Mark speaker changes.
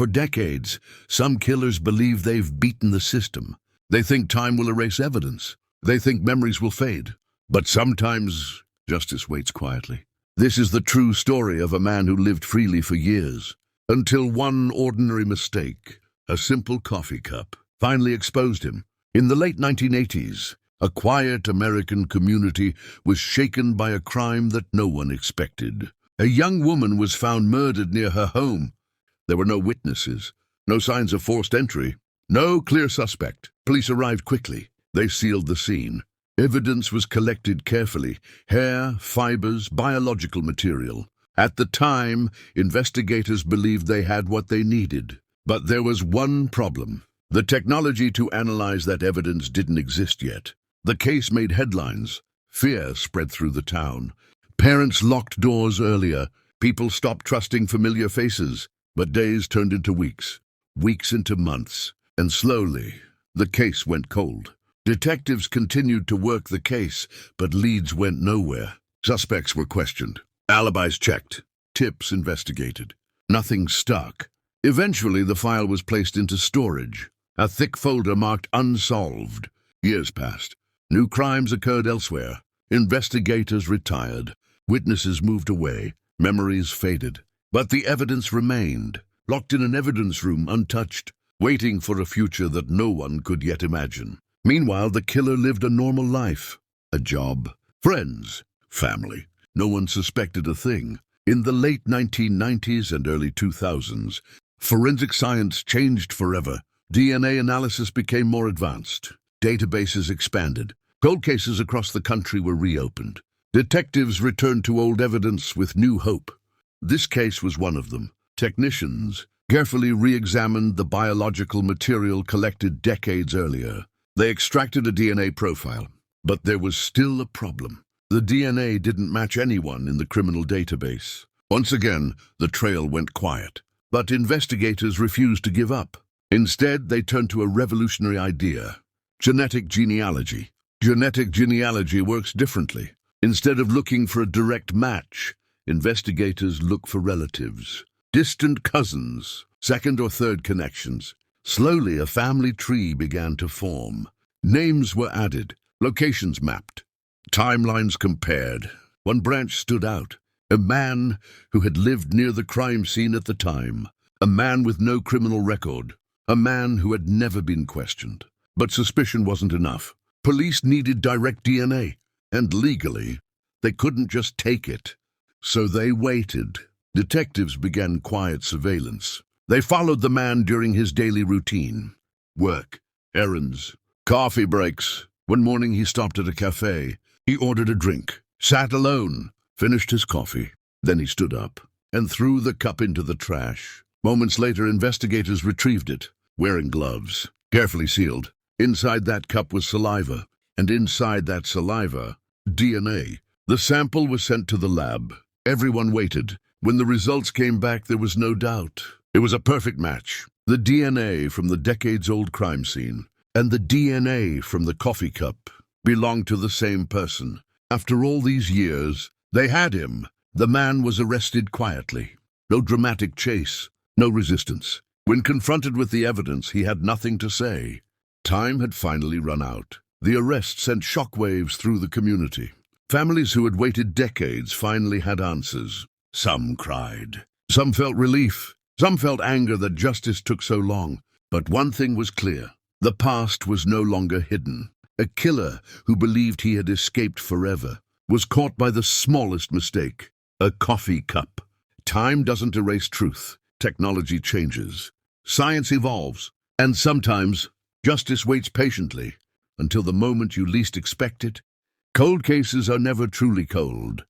Speaker 1: For decades, some killers believe they've beaten the system. They think time will erase evidence. They think memories will fade. But sometimes justice waits quietly. This is the true story of a man who lived freely for years, until one ordinary mistake, a simple coffee cup, finally exposed him. In the late 1980s, a quiet American community was shaken by a crime that no one expected. A young woman was found murdered near her home. There were no witnesses, no signs of forced entry, no clear suspect. Police arrived quickly. They sealed the scene. Evidence was collected carefully: hair, fibers, biological material. At the time, investigators believed they had what they needed. But there was one problem. The technology to analyze that evidence didn't exist yet. The case made headlines. Fear spread through the town. Parents locked doors earlier. People stopped trusting familiar faces. But days turned into weeks, weeks into months, and slowly, the case went cold. Detectives continued to work the case, but leads went nowhere. Suspects were questioned, alibis checked, tips investigated. Nothing stuck. Eventually, the file was placed into storage, a thick folder marked unsolved. Years passed. New crimes occurred elsewhere. Investigators retired. Witnesses moved away. Memories faded. But the evidence remained, locked in an evidence room, untouched, waiting for a future that no one could yet imagine. Meanwhile, the killer lived a normal life. A job, friends, family. No one suspected a thing. In the late 1990s and early 2000s, forensic science changed forever. DNA analysis became more advanced. Databases expanded. Cold cases across the country were reopened. Detectives returned to old evidence with new hope. This case was one of them. Technicians carefully re-examined the biological material collected decades earlier. They extracted a DNA profile, but there was still a problem. The DNA didn't match anyone in the criminal database. Once again, the trail went quiet. But investigators refused to give up. Instead, they turned to a revolutionary idea: genetic genealogy. Genetic genealogy works differently. Instead of looking for a direct match, investigators look for relatives, distant cousins, second or third connections. Slowly, a family tree began to form. Names were added, locations mapped, timelines compared. One branch stood out: a man who had lived near the crime scene at the time, a man with no criminal record, a man who had never been questioned. But suspicion wasn't enough. Police needed direct DNA, and legally, they couldn't just take it. So they waited. Detectives began quiet surveillance. They followed the man during his daily routine: work, errands, coffee breaks. One morning he stopped at a cafe. He ordered a drink, sat alone, finished his coffee. Then he stood up and threw the cup into the trash. Moments later, investigators retrieved it, wearing gloves, carefully sealed. Inside that cup was saliva, and inside that saliva, DNA. The sample was sent to the lab. Everyone waited. When the results came back, there was no doubt. It was a perfect match. The DNA from the decades-old crime scene and the DNA from the coffee cup belonged to the same person. After all these years, they had him. The man was arrested quietly. No dramatic chase, no resistance. When confronted with the evidence, he had nothing to say. Time had finally run out. The arrest sent shockwaves through the community. Families who had waited decades finally had answers. Some cried. Some felt relief. Some felt anger that justice took so long. But one thing was clear: the past was no longer hidden. A killer who believed he had escaped forever was caught by the smallest mistake: a coffee cup. Time doesn't erase truth. Technology changes. Science evolves. And sometimes, justice waits patiently until the moment you least expect it. Cold cases are never truly cold.